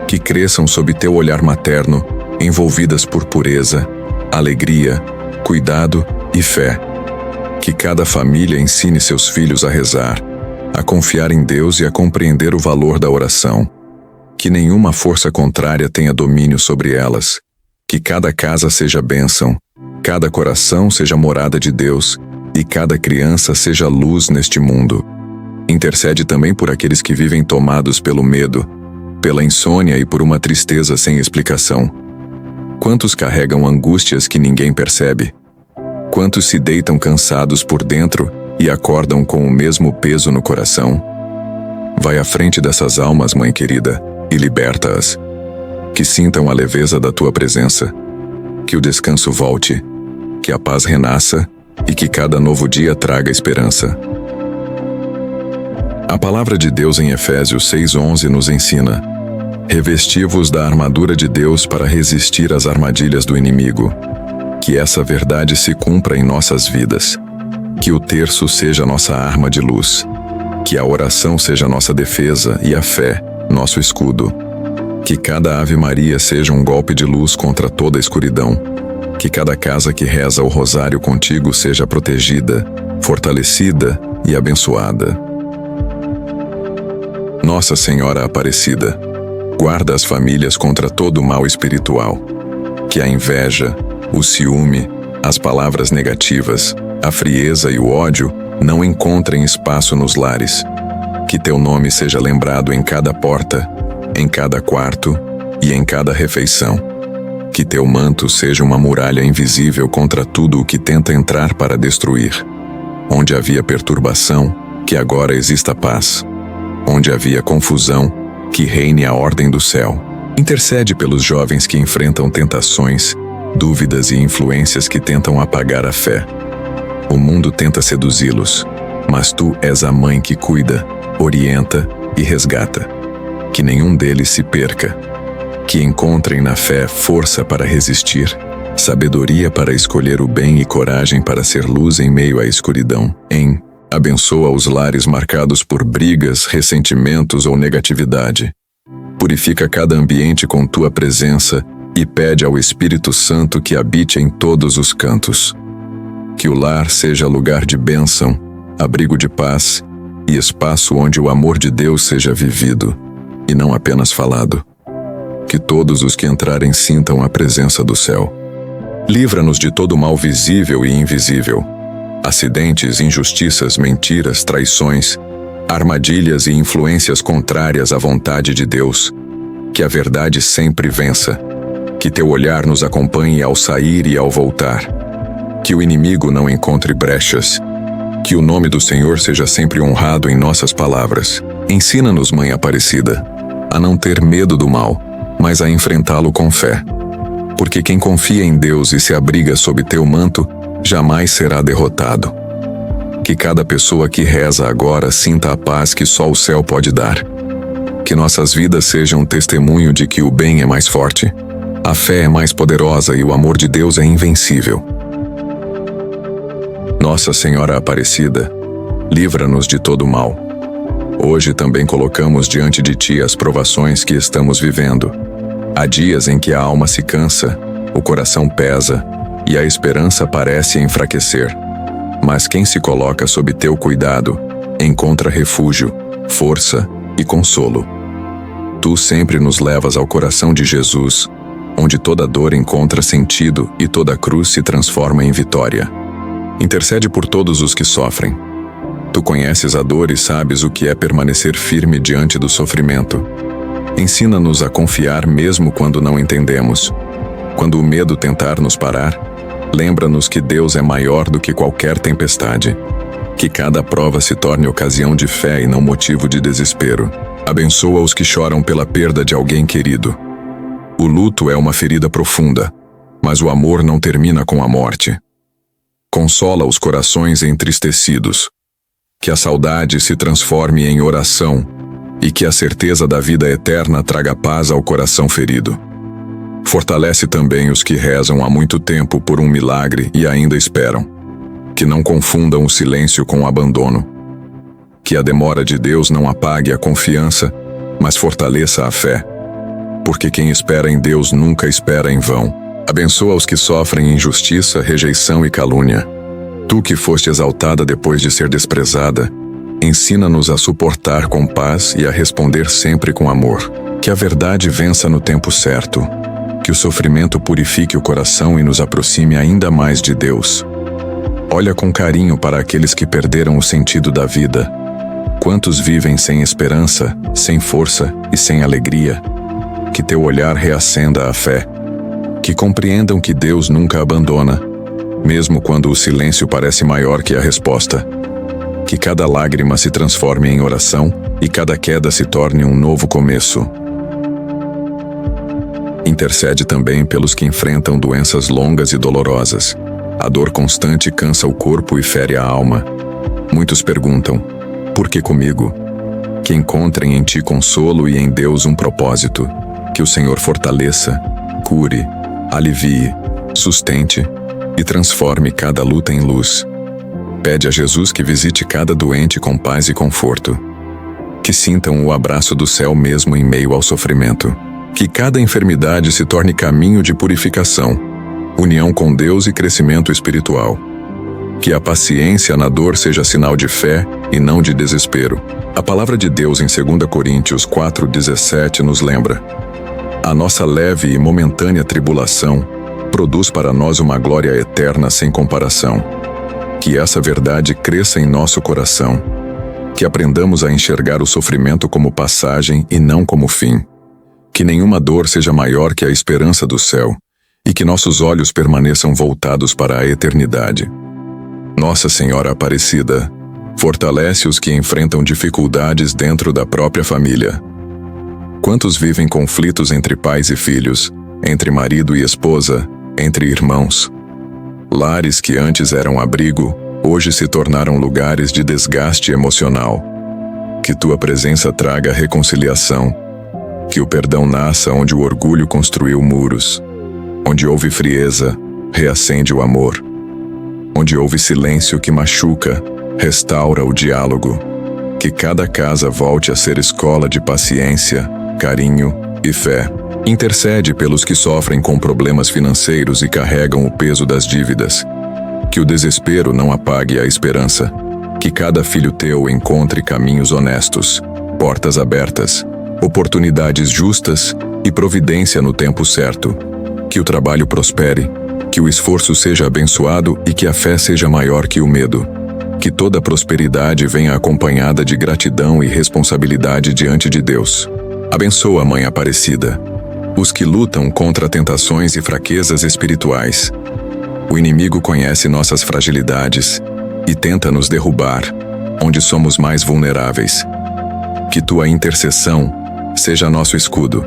Que cresçam sob teu olhar materno, envolvidas por pureza, alegria, cuidado e fé. Que cada família ensine seus filhos a rezar, a confiar em Deus e a compreender o valor da oração. Que nenhuma força contrária tenha domínio sobre elas. Que cada casa seja bênção, cada coração seja morada de Deus e cada criança seja luz neste mundo. Intercede também por aqueles que vivem tomados pelo medo, pela insônia e por uma tristeza sem explicação. Quantos carregam angústias que ninguém percebe? Quantos se deitam cansados por dentro e acordam com o mesmo peso no coração? Vai à frente dessas almas, Mãe querida, e liberta-as. Que sintam a leveza da tua presença, que o descanso volte, que a paz renasça e que cada novo dia traga esperança. A palavra de Deus em Efésios 6:11 nos ensina: revesti-vos da armadura de Deus para resistir às armadilhas do inimigo. Que essa verdade se cumpra em nossas vidas. Que o terço seja nossa arma de luz. Que a oração seja nossa defesa e a fé, nosso escudo. Que cada Ave Maria seja um golpe de luz contra toda a escuridão. Que cada casa que reza o rosário contigo seja protegida, fortalecida e abençoada. Nossa Senhora Aparecida, guarda as famílias contra todo o mal espiritual. Que a inveja, o ciúme, as palavras negativas, a frieza e o ódio não encontrem espaço nos lares. Que teu nome seja lembrado em cada porta, em cada quarto e em cada refeição. Que teu manto seja uma muralha invisível contra tudo o que tenta entrar para destruir. Onde havia perturbação, que agora exista paz. Onde havia confusão, que reine a ordem do céu. Intercede pelos jovens que enfrentam tentações, dúvidas e influências que tentam apagar a fé. O mundo tenta seduzi-los, mas tu és a mãe que cuida, orienta e resgata. Que nenhum deles se perca. Que encontrem na fé força para resistir, sabedoria para escolher o bem e coragem para ser luz em meio à escuridão. Abençoa os lares marcados por brigas, ressentimentos ou negatividade. Purifica cada ambiente com tua presença e pede ao Espírito Santo que habite em todos os cantos. Que o lar seja lugar de bênção, abrigo de paz e espaço onde o amor de Deus seja vivido, e não apenas falado. Que todos os que entrarem sintam a presença do céu. Livra-nos de todo mal visível e invisível. Acidentes, injustiças, mentiras, traições, armadilhas e influências contrárias à vontade de Deus. Que a verdade sempre vença. Que teu olhar nos acompanhe ao sair e ao voltar. Que o inimigo não encontre brechas. Que o nome do Senhor seja sempre honrado em nossas palavras. Ensina-nos, Mãe Aparecida, a não ter medo do mal, mas a enfrentá-lo com fé. Porque quem confia em Deus e se abriga sob teu manto, jamais será derrotado. Que cada pessoa que reza agora sinta a paz que só o céu pode dar. Que nossas vidas sejam um testemunho de que o bem é mais forte, a fé é mais poderosa e o amor de Deus é invencível. Nossa Senhora Aparecida, livra-nos de todo mal. Hoje também colocamos diante de Ti as provações que estamos vivendo. Há dias em que a alma se cansa, o coração pesa e a esperança parece enfraquecer. Mas quem se coloca sob Teu cuidado, encontra refúgio, força e consolo. Tu sempre nos levas ao coração de Jesus, onde toda dor encontra sentido e toda cruz se transforma em vitória. Intercede por todos os que sofrem. Tu conheces a dor e sabes o que é permanecer firme diante do sofrimento. Ensina-nos a confiar mesmo quando não entendemos. Quando o medo tentar nos parar, lembra-nos que Deus é maior do que qualquer tempestade. Que cada prova se torne ocasião de fé e não motivo de desespero. Abençoa os que choram pela perda de alguém querido. O luto é uma ferida profunda, mas o amor não termina com a morte. Consola os corações entristecidos. Que a saudade se transforme em oração e que a certeza da vida eterna traga paz ao coração ferido. Fortalece também os que rezam há muito tempo por um milagre e ainda esperam. Que não confundam o silêncio com o abandono. Que a demora de Deus não apague a confiança, mas fortaleça a fé. Porque quem espera em Deus nunca espera em vão. Abençoa os que sofrem injustiça, rejeição e calúnia. Tu que foste exaltada depois de ser desprezada, ensina-nos a suportar com paz e a responder sempre com amor. Que a verdade vença no tempo certo. Que o sofrimento purifique o coração e nos aproxime ainda mais de Deus. Olha com carinho para aqueles que perderam o sentido da vida. Quantos vivem sem esperança, sem força e sem alegria? Que teu olhar reacenda a fé. Que compreendam que Deus nunca abandona, mesmo quando o silêncio parece maior que a resposta. Que cada lágrima se transforme em oração e cada queda se torne um novo começo. Intercede também pelos que enfrentam doenças longas e dolorosas. A dor constante cansa o corpo e fere a alma. Muitos perguntam, por que comigo? Que encontrem em Ti consolo e em Deus um propósito. Que o Senhor fortaleça, cure, alivie, sustente e transforme cada luta em luz. Pede a Jesus que visite cada doente com paz e conforto. Que sintam o abraço do céu mesmo em meio ao sofrimento. Que cada enfermidade se torne caminho de purificação, união com Deus e crescimento espiritual. Que a paciência na dor seja sinal de fé e não de desespero. A palavra de Deus em 2 Coríntios 4:17 nos lembra: a nossa leve e momentânea tribulação produz para nós uma glória eterna sem comparação. Que essa verdade cresça em nosso coração. Que aprendamos a enxergar o sofrimento como passagem e não como fim. Que nenhuma dor seja maior que a esperança do céu e que nossos olhos permaneçam voltados para a eternidade. Nossa Senhora Aparecida, fortalece os que enfrentam dificuldades dentro da própria família. Quantos vivem conflitos entre pais e filhos, entre marido e esposa, entre irmãos? Lares que antes eram abrigo, hoje se tornaram lugares de desgaste emocional. Que tua presença traga reconciliação. Que o perdão nasça onde o orgulho construiu muros. Onde houve frieza, reacende o amor. Onde houve silêncio que machuca, restaura o diálogo. Que cada casa volte a ser escola de paciência, carinho e fé. Intercede pelos que sofrem com problemas financeiros e carregam o peso das dívidas. Que o desespero não apague a esperança. Que cada filho teu encontre caminhos honestos, portas abertas, oportunidades justas e providência no tempo certo. Que o trabalho prospere, que o esforço seja abençoado e que a fé seja maior que o medo. Que toda prosperidade venha acompanhada de gratidão e responsabilidade diante de Deus. Abençoa, Mãe Aparecida, os que lutam contra tentações e fraquezas espirituais. O inimigo conhece nossas fragilidades e tenta nos derrubar, onde somos mais vulneráveis. Que tua intercessão seja nosso escudo.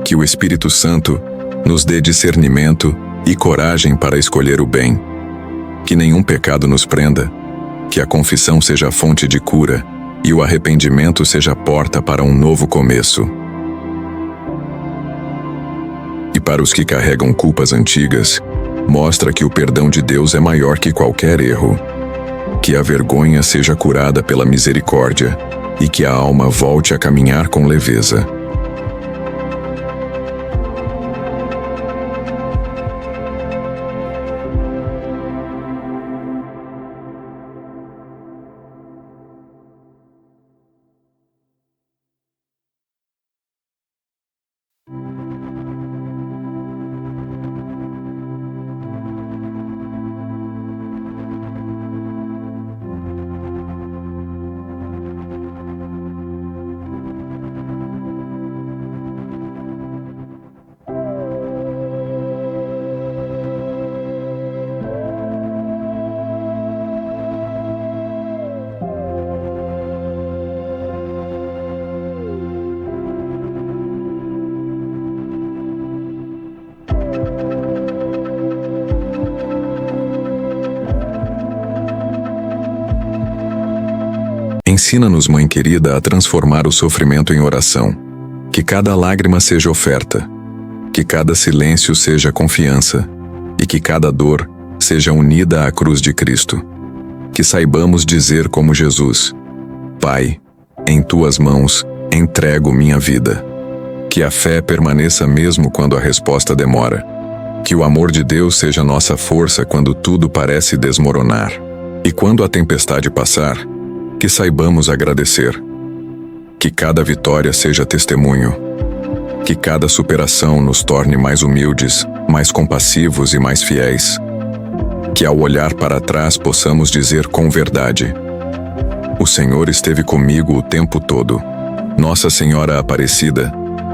Que o Espírito Santo nos dê discernimento e coragem para escolher o bem. Que nenhum pecado nos prenda. Que a confissão seja fonte de cura e o arrependimento seja a porta para um novo começo. E para os que carregam culpas antigas, mostra que o perdão de Deus é maior que qualquer erro. Que a vergonha seja curada pela misericórdia e que a alma volte a caminhar com leveza. Ensina-nos, Mãe querida, a transformar o sofrimento em oração. Que cada lágrima seja oferta. Que cada silêncio seja confiança. E que cada dor seja unida à cruz de Cristo. Que saibamos dizer como Jesus: Pai, em tuas mãos entrego minha vida. Que a fé permaneça mesmo quando a resposta demora. Que o amor de Deus seja nossa força quando tudo parece desmoronar. E quando a tempestade passar, que saibamos agradecer. Que cada vitória seja testemunho. Que cada superação nos torne mais humildes, mais compassivos e mais fiéis. Que ao olhar para trás possamos dizer com verdade: O Senhor esteve comigo o tempo todo. Nossa Senhora Aparecida,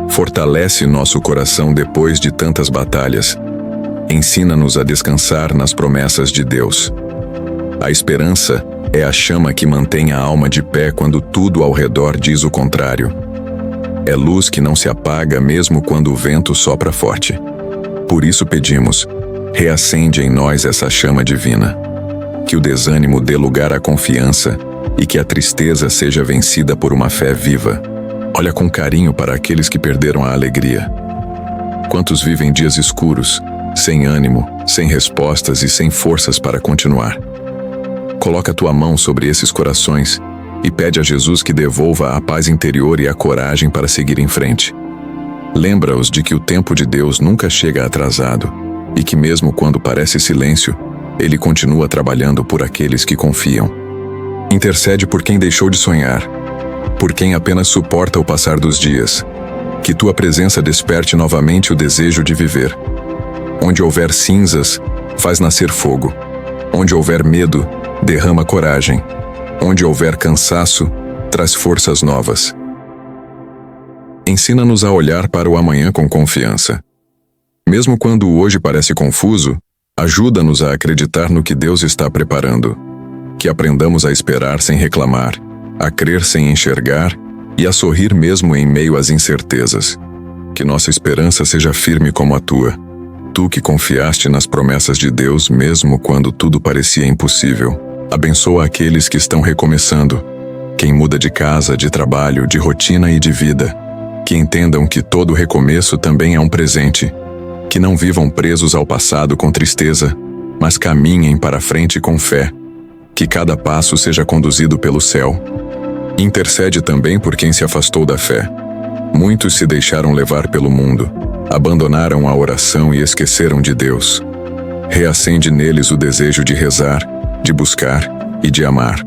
fortalece nosso coração depois de tantas batalhas. Ensina-nos a descansar nas promessas de Deus. A esperança é a chama que mantém a alma de pé quando tudo ao redor diz o contrário. É luz que não se apaga mesmo quando o vento sopra forte. Por isso pedimos: reacende em nós essa chama divina. Que o desânimo dê lugar à confiança e que a tristeza seja vencida por uma fé viva. Olha com carinho para aqueles que perderam a alegria. Quantos vivem dias escuros, sem ânimo, sem respostas e sem forças para continuar. Coloca tua mão sobre esses corações e pede a Jesus que devolva a paz interior e a coragem para seguir em frente. Lembra-os de que o tempo de Deus nunca chega atrasado e que mesmo quando parece silêncio, Ele continua trabalhando por aqueles que confiam. Intercede por quem deixou de sonhar, por quem apenas suporta o passar dos dias. Que tua presença desperte novamente o desejo de viver. Onde houver cinzas, faz nascer fogo. Onde houver medo, derrama coragem. Onde houver cansaço, traz forças novas. Ensina-nos a olhar para o amanhã com confiança. Mesmo quando o hoje parece confuso, Ajuda-nos a acreditar no que Deus está preparando. Que aprendamos a esperar sem reclamar, a crer sem enxergar e a sorrir mesmo em meio às incertezas. Que nossa esperança seja firme como a tua. Tu que confiaste nas promessas de Deus mesmo quando tudo parecia impossível. Abençoa aqueles que estão recomeçando. Quem muda de casa, de trabalho, de rotina e de vida. Que entendam que todo recomeço também é um presente. Que não vivam presos ao passado com tristeza, mas caminhem para frente com fé. Que cada passo seja conduzido pelo céu. Intercede também por quem se afastou da fé. Muitos se deixaram levar pelo mundo, abandonaram a oração e esqueceram de Deus. Reacende neles o desejo de rezar, de buscar e de amar.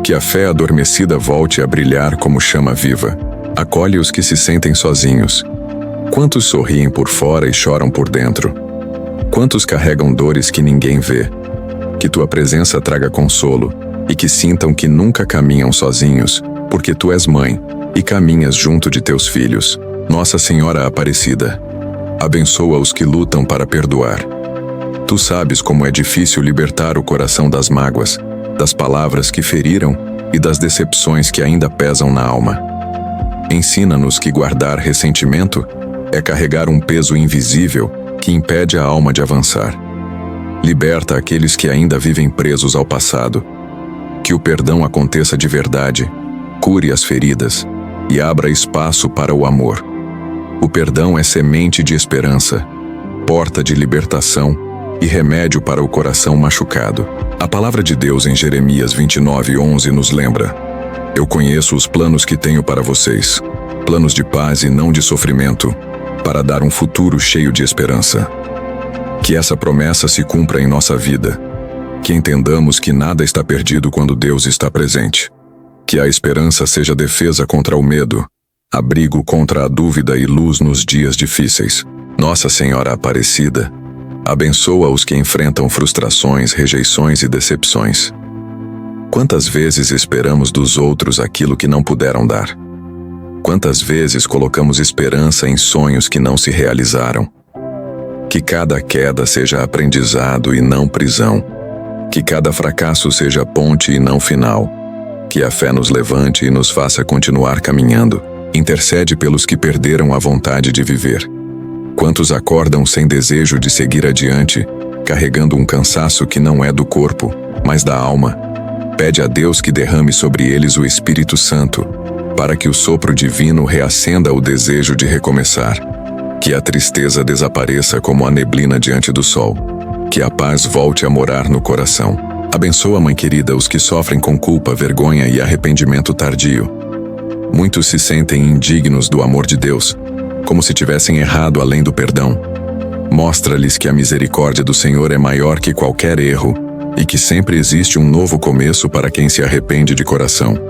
Que a fé adormecida volte a brilhar como chama viva. Acolhe os que se sentem sozinhos. Quantos sorriem por fora e choram por dentro? Quantos carregam dores que ninguém vê? Que tua presença traga consolo e que sintam que nunca caminham sozinhos, porque tu és mãe e caminhas junto de teus filhos. Nossa Senhora Aparecida, abençoa os que lutam para perdoar. Tu sabes como é difícil libertar o coração das mágoas, das palavras que feriram e das decepções que ainda pesam na alma. Ensina-nos que guardar ressentimento é carregar um peso invisível que impede a alma de avançar. Liberta aqueles que ainda vivem presos ao passado. Que o perdão aconteça de verdade, cure as feridas e abra espaço para o amor. O perdão é semente de esperança, porta de libertação e remédio para o coração machucado. A palavra de Deus em Jeremias 29:11 nos lembra: Eu conheço os planos que tenho para vocês, planos de paz e não de sofrimento, para dar um futuro cheio de esperança. Que essa promessa se cumpra em nossa vida. Que entendamos que nada está perdido quando Deus está presente. Que a esperança seja defesa contra o medo, abrigo contra a dúvida e luz nos dias difíceis. Nossa Senhora Aparecida, abençoa os que enfrentam frustrações, rejeições e decepções. Quantas vezes esperamos dos outros aquilo que não puderam dar? Quantas vezes colocamos esperança em sonhos que não se realizaram? Que cada queda seja aprendizado e não prisão. Que cada fracasso seja ponte e não final. Que a fé nos levante e nos faça continuar caminhando. Intercede pelos que perderam a vontade de viver. Quantos acordam sem desejo de seguir adiante, carregando um cansaço que não é do corpo, mas da alma. Pede a Deus que derrame sobre eles o Espírito Santo, para que o sopro divino reacenda o desejo de recomeçar. Que a tristeza desapareça como a neblina diante do sol. Que a paz volte a morar no coração. Abençoa, Mãe querida, os que sofrem com culpa, vergonha e arrependimento tardio. Muitos se sentem indignos do amor de Deus, como se tivessem errado além do perdão. Mostra-lhes que a misericórdia do Senhor é maior que qualquer erro e que sempre existe um novo começo para quem se arrepende de coração.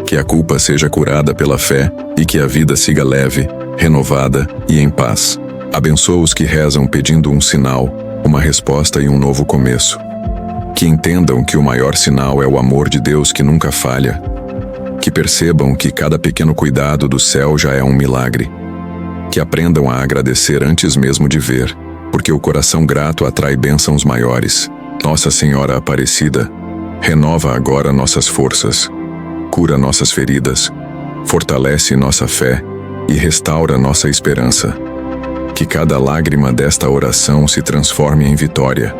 Que a culpa seja curada pela fé e que a vida siga leve, renovada e em paz. Abençoa os que rezam pedindo um sinal, uma resposta e um novo começo. Que entendam que o maior sinal é o amor de Deus que nunca falha. Que percebam que cada pequeno cuidado do céu já é um milagre. Que aprendam a agradecer antes mesmo de ver, porque o coração grato atrai bênçãos maiores. Nossa Senhora Aparecida, renova agora nossas forças, cura nossas feridas, fortalece nossa fé e restaura nossa esperança. Que cada lágrima desta oração se transforme em vitória.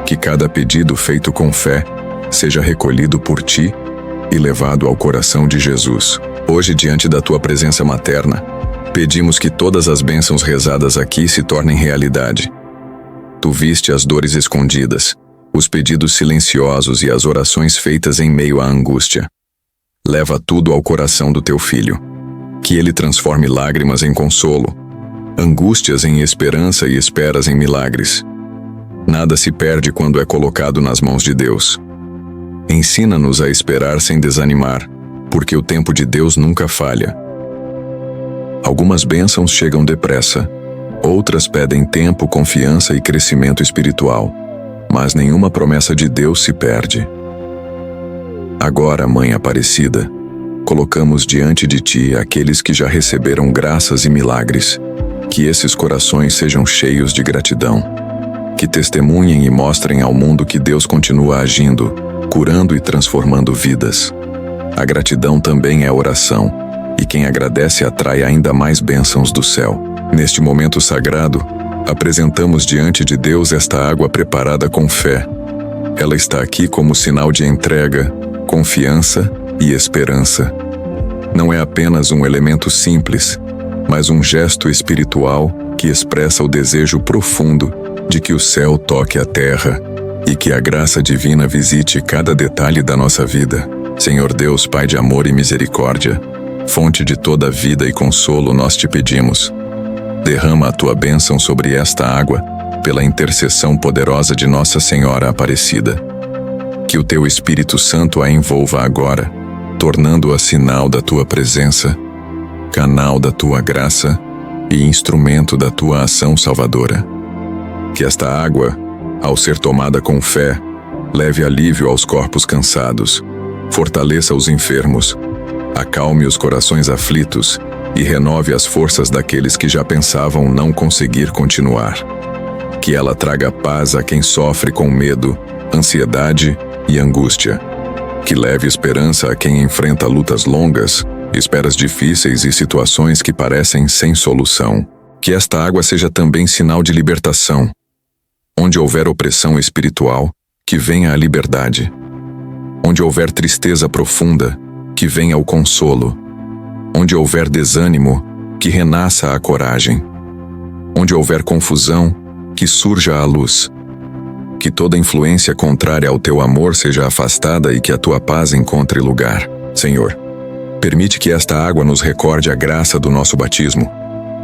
Que cada pedido feito com fé seja recolhido por ti e levado ao coração de Jesus. Hoje, diante da tua presença materna, pedimos que todas as bênçãos rezadas aqui se tornem realidade. Tu viste as dores escondidas, os pedidos silenciosos e as orações feitas em meio à angústia. Leva tudo ao coração do teu filho. Que ele transforme lágrimas em consolo, angústias em esperança e esperas em milagres. Nada se perde quando é colocado nas mãos de Deus. Ensina-nos a esperar sem desanimar, porque o tempo de Deus nunca falha. Algumas bênçãos chegam depressa, outras pedem tempo, confiança e crescimento espiritual, mas nenhuma promessa de Deus se perde. Agora, Mãe Aparecida, colocamos diante de ti aqueles que já receberam graças e milagres. Que esses corações sejam cheios de gratidão. que testemunhem e mostrem ao mundo que Deus continua agindo, curando e transformando vidas. A gratidão também é oração, e quem agradece atrai ainda mais bênçãos do céu. Neste momento sagrado, apresentamos diante de Deus esta água preparada com fé. Ela está aqui como sinal de entrega, confiança e esperança. Não é apenas um elemento simples, mas um gesto espiritual que expressa o desejo profundo de que o céu toque a terra e que a graça divina visite cada detalhe da nossa vida. Senhor Deus, Pai de amor e misericórdia, fonte de toda vida e consolo, nós te pedimos. Derrama a tua bênção sobre esta água, pela intercessão poderosa de Nossa Senhora Aparecida. Que o teu Espírito Santo a envolva agora, tornando-a sinal da tua presença, canal da tua graça e instrumento da tua ação salvadora. Que esta água, ao ser tomada com fé, leve alívio aos corpos cansados, fortaleça os enfermos, acalme os corações aflitos e renove as forças daqueles que já pensavam não conseguir continuar. Que ela traga paz a quem sofre com medo, ansiedade e angústia. Que leve esperança a quem enfrenta lutas longas, esperas difíceis e situações que parecem sem solução. Que esta água seja também sinal de libertação. Onde houver opressão espiritual, que venha a liberdade. Onde houver tristeza profunda, que venha o consolo. Onde houver desânimo, que renasça a coragem. Onde houver confusão, que surja a luz. Que toda influência contrária ao teu amor seja afastada e que a tua paz encontre lugar. Senhor, permite que esta água nos recorde a graça do nosso batismo,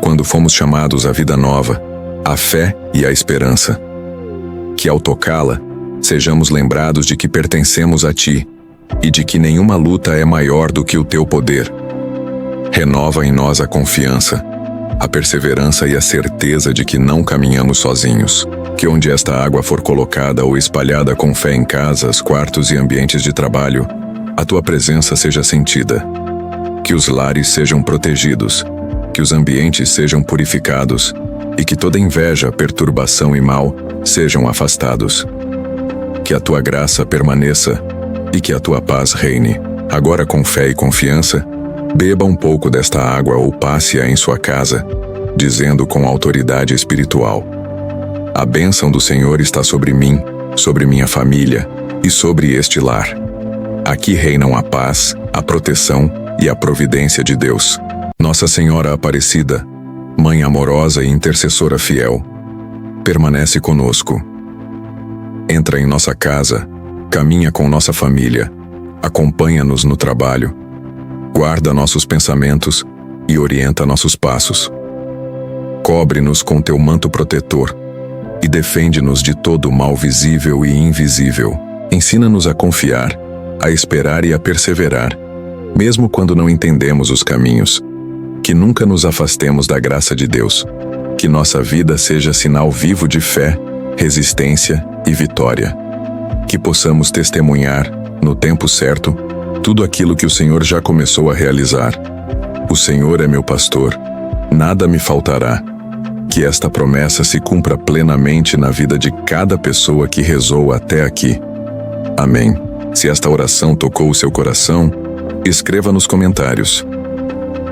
quando fomos chamados à vida nova, à fé e à esperança. Que ao tocá-la, sejamos lembrados de que pertencemos a Ti e de que nenhuma luta é maior do que o Teu poder. Renova em nós a confiança, a perseverança e a certeza de que não caminhamos sozinhos. Que onde esta água for colocada ou espalhada com fé em casas, quartos e ambientes de trabalho, a Tua presença seja sentida. Que os lares sejam protegidos, que os ambientes sejam purificados e que toda inveja, perturbação e mal sejam afastados. Que a Tua graça permaneça e que a Tua paz reine. Agora, com fé e confiança, beba um pouco desta água ou passe-a em sua casa, dizendo com autoridade espiritual: a bênção do Senhor está sobre mim, sobre minha família e sobre este lar. Aqui reinam a paz, a proteção e a providência de Deus. Nossa Senhora Aparecida, Mãe amorosa e intercessora fiel, permanece conosco. Entra em nossa casa, caminha com nossa família, acompanha-nos no trabalho, guarda nossos pensamentos e orienta nossos passos. Cobre-nos com teu manto protetor e defende-nos de todo o mal visível e invisível. Ensina-nos a confiar, a esperar e a perseverar, mesmo quando não entendemos os caminhos. Que nunca nos afastemos da graça de Deus. Que nossa vida seja sinal vivo de fé, resistência e vitória. Que possamos testemunhar, no tempo certo, tudo aquilo que o Senhor já começou a realizar. O Senhor é meu pastor, nada me faltará. Que esta promessa se cumpra plenamente na vida de cada pessoa que rezou até aqui. Amém. Se esta oração tocou o seu coração, escreva nos comentários: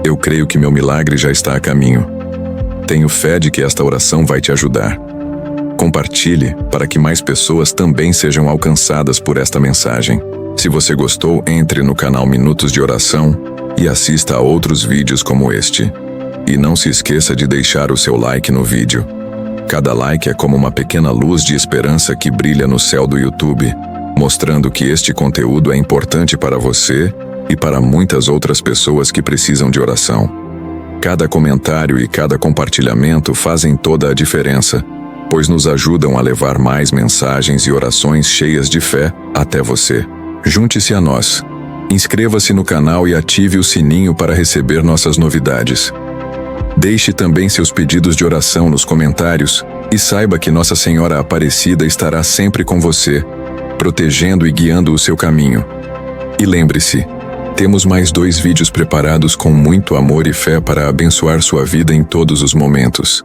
eu creio que meu milagre já está a caminho. Tenho fé de que esta oração vai te ajudar. Compartilhe para que mais pessoas também sejam alcançadas por esta mensagem. Se você gostou, entre no canal Minutos de Oração e assista a outros vídeos como este. E não se esqueça de deixar o seu like no vídeo. Cada like é como uma pequena luz de esperança que brilha no céu do YouTube, mostrando que este conteúdo é importante para você e para muitas outras pessoas que precisam de oração. Cada comentário e cada compartilhamento fazem toda a diferença, pois nos ajudam a levar mais mensagens e orações cheias de fé até você. Junte-se a nós. Inscreva-se no canal e ative o sininho para receber nossas novidades. Deixe também seus pedidos de oração nos comentários e saiba que Nossa Senhora Aparecida estará sempre com você, protegendo e guiando o seu caminho. E lembre-se, temos mais 2 vídeos preparados com muito amor e fé para abençoar sua vida em todos os momentos.